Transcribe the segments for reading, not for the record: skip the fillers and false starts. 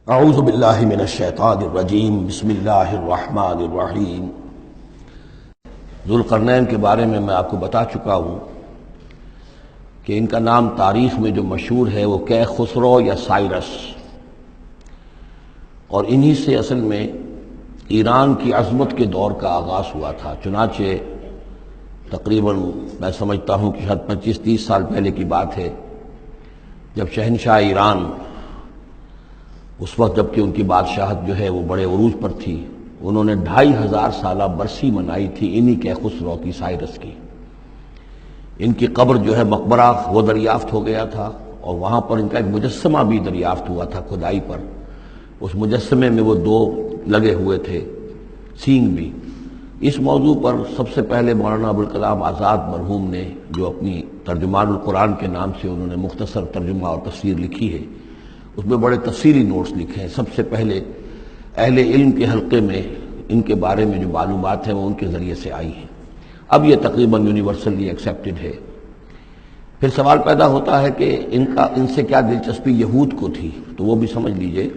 اعوذ باللہ من الشیطان الرجیم بسم اللہ الرحمن الرحیم۔ ذوالقرنین کے بارے میں آپ کو بتا چکا ہوں کہ ان کا نام تاریخ میں جو مشہور ہے وہ کیخسرو یا سائرس، اور انہی سے اصل میں ایران کی عظمت کے دور کا آغاز ہوا تھا۔ چنانچہ تقریباً میں سمجھتا ہوں کہ شاید 25-30 سال پہلے کی بات ہے، جب شہنشاہ ایران، اس وقت جب کہ ان کی بادشاہت جو ہے وہ بڑے عروج پر تھی، انہوں نے 2500 سالہ برسی منائی تھی انہی کیخسرو کی، سائرس کی۔ ان کی قبر جو ہے مقبرہ وہ دریافت ہو گیا تھا، اور وہاں پر ان کا ایک مجسمہ بھی دریافت ہوا تھا کھدائی پر۔ اس مجسمے میں وہ 2 لگے ہوئے تھے، سینگ بھی۔ اس موضوع پر سب سے پہلے مولانا ابوالکلام آزاد مرحوم نے، جو اپنی ترجمان القرآن کے نام سے انہوں نے مختصر ترجمہ اور تفسیر لکھی ہے، اس میں بڑے تفصیلی نوٹس لکھے ہیں۔ سب سے پہلے اہل علم کے حلقے میں ان کے بارے میں جو معلومات ہیں وہ ان کے ذریعے سے آئی ہیں۔ اب یہ تقریباً یونیورسلی ایکسیپٹڈ ہے۔ پھر سوال پیدا ہوتا ہے کہ ان سے کیا دلچسپی یہود کو تھی، تو وہ بھی سمجھ لیجئے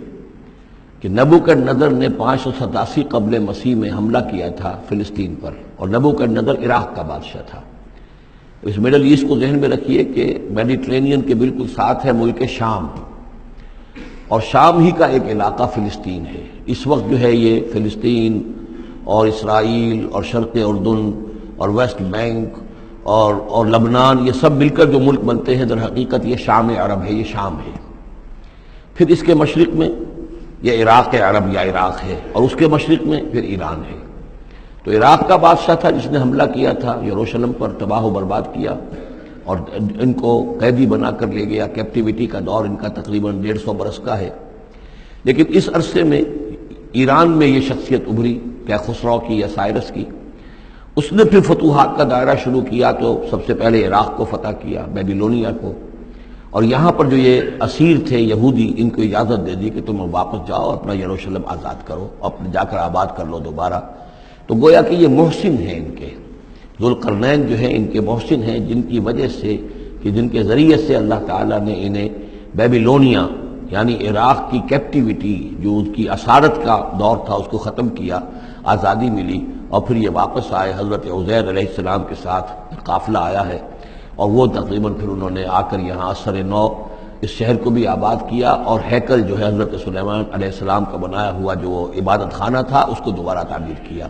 کہ نبوکدنضر نے 587 قبل مسیح میں حملہ کیا تھا فلسطین پر، اور نبوکدنضر عراق کا بادشاہ تھا۔ اس مڈل ایسٹ کو ذہن میں رکھیے کہ میڈیٹرینین کے بالکل ساتھ ہے ملک شام، اور شام ہی کا ایک علاقہ فلسطین ہے۔ اس وقت جو ہے یہ فلسطین اور اسرائیل اور شرق اردن اور ویسٹ بینک اور لبنان، یہ سب مل کر جو ملک بنتے ہیں، در حقیقت یہ شام عرب ہے، یہ شام ہے۔ پھر اس کے مشرق میں یہ عراق عرب یا عراق ہے، اور اس کے مشرق میں پھر ایران ہے۔ تو عراق کا بادشاہ تھا جس نے حملہ کیا تھا یروشلم پر، تباہ و برباد کیا، اور ان کو قیدی بنا کر لے گیا۔ کیپٹیوٹی کا دور ان کا تقریباً 150 برس کا ہے۔ لیکن اس عرصے میں ایران میں یہ شخصیت ابھری کیخسرو کی یا سائرس کی۔ اس نے پھر فتوحات کا دائرہ شروع کیا، تو سب سے پہلے عراق کو فتح کیا، بیبیلونیا کو، اور یہاں پر جو یہ اسیر تھے یہودی، ان کو اجازت دے دی کہ تم واپس جاؤ، اپنا یروشلم آزاد کرو، اپنے جا کر آباد کر لو دوبارہ۔ تو گویا کہ یہ محسن ہیں ان کے، ذوالقرنین جو ہیں ان کے محسن ہیں، جن کی وجہ سے، کہ جن کے ذریعے سے اللہ تعالیٰ نے انہیں بیبیلونیا یعنی عراق کی کیپٹیوٹی، جو ان کی اسارت کا دور تھا، اس کو ختم کیا، آزادی ملی، اور پھر یہ واپس آئے۔ حضرت عزیر علیہ السلام کے ساتھ قافلہ آیا ہے، اور وہ تقریباً پھر انہوں نے آ کر یہاں اثر نو اس شہر کو بھی آباد کیا، اور ہیکل جو ہے حضرت سلیمان علیہ السلام کا بنایا ہوا جو عبادت خانہ تھا، اس کو دوبارہ تعمیر کیا۔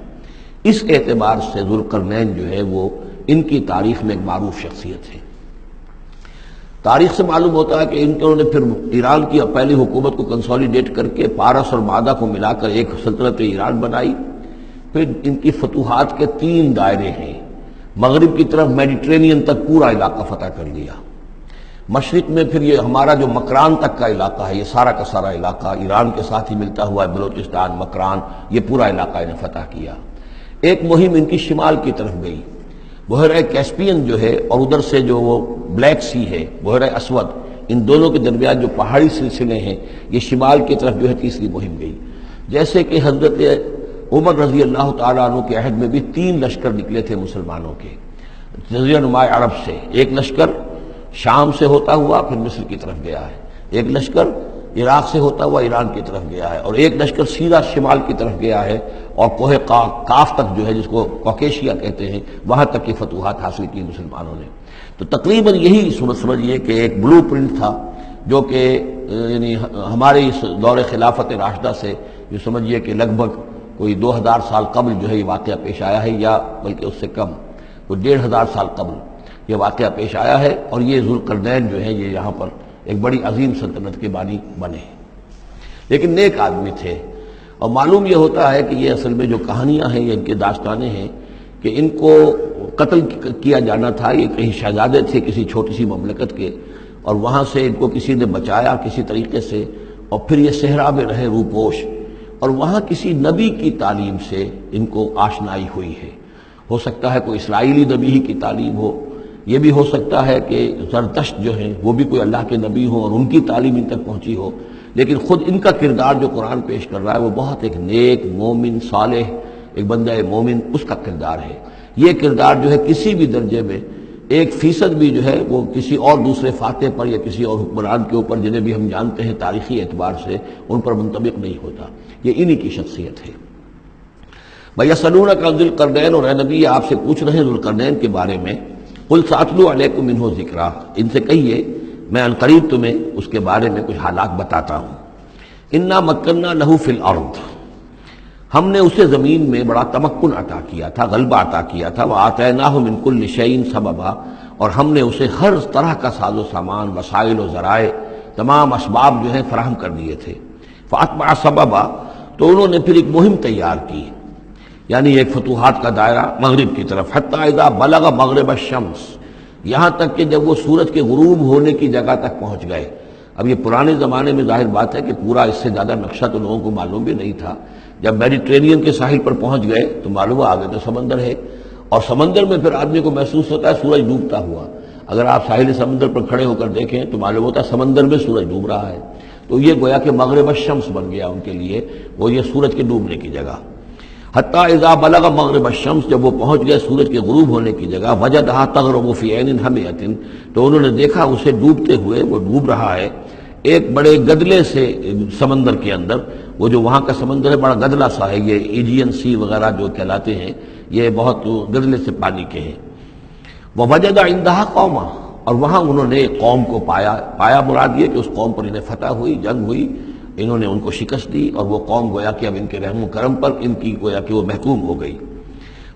اس اعتبار سے ذوالقرنین جو ہے وہ ان کی تاریخ میں ایک معروف شخصیت ہے۔ تاریخ سے معلوم ہوتا ہے کہ انہوں نے پھر ایران کی پہلی حکومت کو کنسولیڈیٹ کر کے پارس اور مادہ کو ملا کر ایک سلطنت ایران بنائی۔ پھر ان کی فتوحات کے 3 دائرے ہیں۔ مغرب کی طرف میڈیٹرینین تک پورا علاقہ فتح کر لیا۔ مشرق میں پھر یہ ہمارا جو مکران تک کا علاقہ ہے، یہ سارا کا سارا علاقہ ایران کے ساتھ ہی ملتا ہوا ہے، بلوچستان، مکران، یہ پورا علاقہ انہیں فتح کیا۔ ایک مہم ان کی شمال کی طرف گئی، بحیرہ کیسپین جو ہے، اور ادھر سے جو وہ بلیک سی ہے، بحیرہ اسود، ان دونوں کے درمیان جو پہاڑی سلسلے ہیں، یہ شمال کی طرف جو ہے تیسری مہم گئی۔ جیسے کہ حضرت عمر رضی اللہ تعالیٰ عنہ کے عہد میں بھی 3 لشکر نکلے تھے مسلمانوں کے جزیرہ نما عرب سے۔ ایک لشکر شام سے ہوتا ہوا پھر مصر کی طرف گیا ہے، ایک لشکر عراق سے ہوتا ہوا ایران کی طرف گیا ہے، اور ایک لشکر سیدھا شمال کی طرف گیا ہے، اور کوہ کاف تک جو ہے، جس کو کوکیشیا کہتے ہیں، وہاں تک کی فتوحات حاصل کی مسلمانوں نے۔ تو تقریباً یہی سمجھیے کہ ایک بلو پرنٹ تھا، جو کہ یعنی ہمارے اس دور خلافت راشدہ سے جو سمجھیے کہ لگ بھگ کوئی 2000 سال قبل جو ہے یہ واقعہ پیش آیا ہے، یا بلکہ اس سے کم، کوئی 1500 سال قبل یہ واقعہ پیش آیا ہے۔ اور یہ ذوالقرنین جو ہے یہ یہاں پر ایک بڑی عظیم سلطنت کے بانی بنے، لیکن نیک آدمی تھے۔ اور معلوم یہ ہوتا ہے کہ یہ اصل میں جو کہانیاں ہیں، یہ ان کے داستانیں ہیں، کہ ان کو قتل کیا جانا تھا۔ یہ کہیں شہزادے تھے کسی چھوٹی سی مملکت کے، اور وہاں سے ان کو کسی نے بچایا کسی طریقے سے، اور پھر یہ صحرا میں رہے روپوش، اور وہاں کسی نبی کی تعلیم سے ان کو آشنائی ہوئی ہے۔ ہو سکتا ہے کوئی اسرائیلی نبی ہی کی تعلیم ہو، یہ بھی ہو سکتا ہے کہ زرتشت جو ہیں وہ بھی کوئی اللہ کے نبی ہوں اور ان کی تعلیم ان تک پہنچی ہو، لیکن خود ان کا کردار جو قرآن پیش کر رہا ہے وہ بہت ایک نیک، مومن، صالح، ایک بندہ مومن، اس کا کردار ہے۔ یہ کردار جو ہے کسی بھی درجے میں 1% بھی جو ہے وہ کسی اور دوسرے فاتح پر یا کسی اور حکمران کے اوپر جنہیں بھی ہم جانتے ہیں تاریخی اعتبار سے ان پر منطبق نہیں ہوتا. یہ انہی کی شخصیت ہے. وَيَسْأَلُونَكَ عَنِ ذِي الْقَرْنَيْنِ، اور اے نبی آپ سے پوچھ رہے ہیں ذوالقرنین کے بارے میں. قُلْ سَأَتْلُو عَلَيْكُم مِّنْهُ ذِكْرًا، ان سے کہیے میں عنقریب تمہیں اس کے بارے میں کچھ حالات بتاتا ہوں. اِنَّا مَكَّنَّا لَهُ فِي الْأَرْضِ، ہم نے اسے زمین میں بڑا تمکن عطا کیا تھا، غلبہ عطا کیا تھا. وَآتَيْنَاهُ مِن كُلِّ شَيْءٍ سَبَبًا، اور ہم نے اسے ہر طرح کا ساز و سامان، وسائل و ذرائع، تمام اسباب جو ہیں فراہم کر دیے تھے. فَأَتْبَعَ سَبَبًا، تو انہوں نے پھر ایک مہم تیار کی، یعنی ایک فتوحات کا دائرہ مغرب کی طرف. حتی اذا بلغ مغرب الشمس، یہاں تک کہ جب وہ سورج کے غروب ہونے کی جگہ تک پہنچ گئے. اب یہ پرانے زمانے میں ظاہر بات ہے کہ پورا اس سے زیادہ نقشہ تو لوگوں کو معلوم بھی نہیں تھا. جب میڈیٹرینین کے ساحل پر پہنچ گئے تو معلوم ہوا آگے تو سمندر ہے، اور سمندر میں پھر آدمی کو محسوس ہوتا ہے سورج ڈوبتا ہوا. اگر آپ ساحل سمندر پر کھڑے ہو کر دیکھیں تو معلوم ہوتا ہے سمندر میں سورج ڈوب رہا ہے. تو یہ گویا کہ مغرب الشمس بن گیا ان کے لیے، وہ یہ سورج کے ڈوبنے کی جگہ. حتی اذا بلغ مغرب الشمس، جب وہ پہنچ گئے سورج کے غروب ہونے کی جگہ. وجدها تغرب في عین حمیۃ، تو انہوں نے دیکھا اسے ڈوبتے ہوئے، وہ ڈوب رہا ہے ایک بڑے گدلے سے سمندر کے اندر. وہ جو وہاں کا سمندر ہے بڑا گدلا سا ہے، یہ ایجین سی وغیرہ جو کہلاتے ہیں یہ بہت گدلے سے پانی کے ہیں. ووجد عندها قوما، اور وہاں انہوں نے ایک قوم کو پایا مراد یہ کہ اس قوم پر انہیں فتح ہوئی، جنگ ہوئی، انہوں نے ان کو شکست دی، اور وہ قوم گویا کہ اب ان کے رحم و کرم پر ان کی گویا کہ وہ محکوم ہو گئی.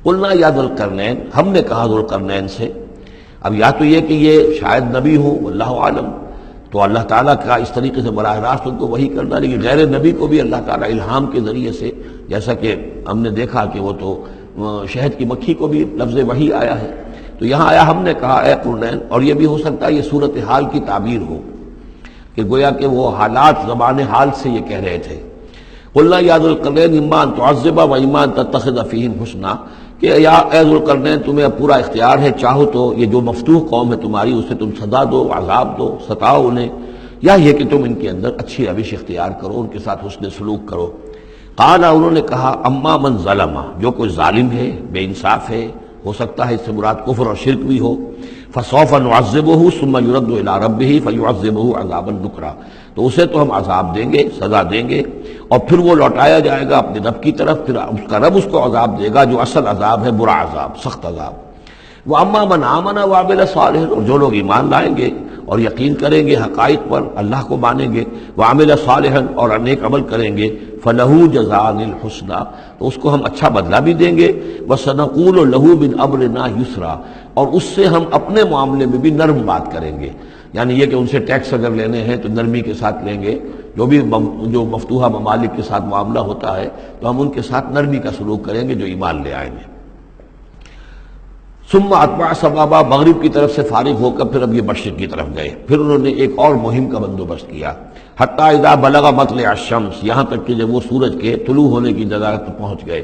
قلنا یا ذوالقرنین، ہم نے کہا ذوالقرنین سے. اب یا تو یہ کہ یہ شاید نبی ہو، واللہ عالم، تو اللہ تعالیٰ کا اس طریقے سے براہ راست ان کو وحی کرنا. لیکن غیر نبی کو بھی اللہ تعالیٰ الہام کے ذریعے سے، جیسا کہ ہم نے دیکھا کہ وہ تو شہد کی مکھی کو بھی لفظ وحی آیا ہے. تو یہاں آیا ہم نے کہا اے قرنین، اور یہ بھی ہو سکتا ہے یہ صورتحال کی تعبیر ہو کہ گویا کہ وہ حالات زبان حال سے یہ کہہ رہے تھے. قلنا یا ذوالقرنین اما ان تعذب و اما ان تتخذ فیہم حسنا، کہ یا اے ذوالقرنین تمہیں اب پورا اختیار ہے، چاہو تو یہ جو مفتوح قوم ہے تمہاری اسے تم سزا دو، عذاب دو، ستاؤ انہیں، یا یہ کہ تم ان کے اندر اچھی روش اختیار کرو، ان کے ساتھ حسن سلوک کرو. قال، انہوں نے کہا اما من ظلم، جو کوئی ظالم ہے، بے انصاف ہے، ہو سکتا ہے اس سے مراد کفر اور شرک بھی ہو. فسوف نعذبہ ثم یرد الی ربہ فیعذبہ عذابا نکرا، تو اسے تو ہم عذاب دیں گے، سزا دیں گے، اور پھر وہ لوٹایا جائے گا اپنے رب کی طرف، پھر اس کا رب اس کو عذاب دے گا جو اصل عذاب ہے، برا عذاب، سخت عذاب. واما من آمن وعمل صالحا، اور جو لوگ ایمان لائیں گے اور یقین کریں گے حقائق پر، اللہ کو مانیں گے، وعمل صالحا، اور نیک عمل کریں گے، فلہ جزاء الحسنی، تو اس کو ہم اچھا بدلہ بھی دیں گے. وسنقول لہ من امرنا یسرا، اور اس سے ہم اپنے معاملے میں بھی نرم بات کریں گے. یعنی یہ کہ ان سے ٹیکس اگر لینے ہیں تو نرمی کے ساتھ لیں گے، جو مفتوحہ ممالک کے ساتھ معاملہ ہوتا ہے تو ہم ان کے ساتھ نرمی کا سلوک کریں گے جو ایمان لے آئیں گے. ثم اتبع سبابا، مغرب کی طرف سے فارغ ہو کر پھر اب یہ مشرق کی طرف گئے. پھر انہوں نے ایک اور مہم کا بندوبست کیا. حتی اذا بلغ مطلع الشمس، یہاں تک کہ جب وہ سورج کے طلوع ہونے کی جگہ تک پہنچ گئے.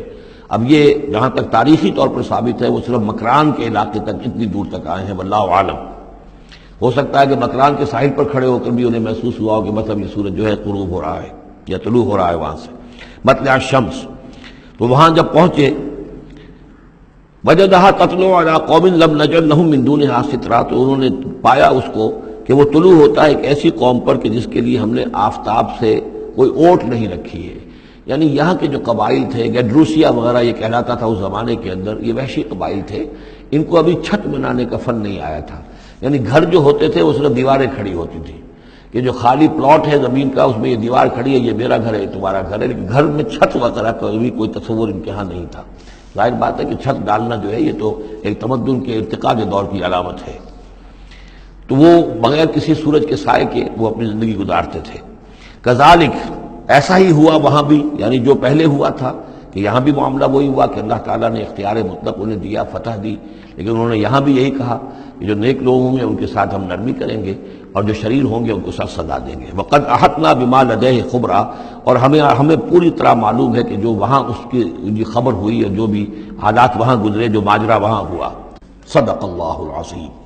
اب یہ جہاں تک تاریخی طور پر ثابت ہے وہ صرف مکران کے علاقے تک اتنی دور تک آئے ہیں، واللہ عالم. ہو سکتا ہے کہ مکران کے ساحل پر کھڑے ہو کر بھی انہیں محسوس ہوا ہو کہ مطلب یہ سورج جو ہے غروب ہو رہا ہے یا طلوع ہو رہا ہے وہاں سے. مطلع الشمس، تو وہاں جب پہنچے وجدہا تطلع علی قوم لم نجعل لہم من دونہا سترا، تو انہوں نے پایا اس کو کہ وہ طلوع ہوتا ہے ایک ایسی قوم پر کہ جس کے لیے ہم نے آفتاب سے کوئی اوٹ نہیں رکھی ہے. یعنی یہاں کے جو قبائل تھے، گیڈروسیا وغیرہ یہ کہلاتا تھا اس زمانے کے اندر، یہ وحشی قبائل تھے، ان کو ابھی چھت بنانے کا فن نہیں آیا تھا. یعنی گھر جو ہوتے تھے وہ صرف دیواریں کھڑی ہوتی تھیں، کہ جو خالی پلاٹ ہے زمین کا اس میں یہ دیوار کھڑی ہے، یہ میرا گھر ہے، یہ تمہارا گھر ہے، لیکن گھر میں چھت وغیرہ کا بھی کوئی تصور ان کے ہاں نہیں تھا. ظاہر بات ہے کہ چھت ڈالنا جو ہے یہ تو ایک تمدن کے ارتقاء کے دور کی علامت ہے. تو وہ بغیر کسی سورج کے سائے کے وہ اپنی زندگی گزارتے تھے. کذالک، ایسا ہی ہوا وہاں بھی، یعنی جو پہلے ہوا تھا کہ یہاں بھی معاملہ وہی ہوا کہ اللہ تعالیٰ نے اختیار مطلق انہیں دیا، فتح دی. لیکن انہوں نے یہاں بھی یہی کہا کہ جو نیک لوگ ہوں گے ان کے ساتھ ہم نرمی کریں گے، اور جو شریر ہوں گے ان کو ساتھ سزا دیں گے. وقد احطنا بما لدیہ خبرا، اور ہمیں پوری طرح معلوم ہے کہ جو وہاں اس کی خبر ہوئی اور جو بھی حالات وہاں گزرے، جو ماجرا وہاں ہوا. صدق اللہ العظیم.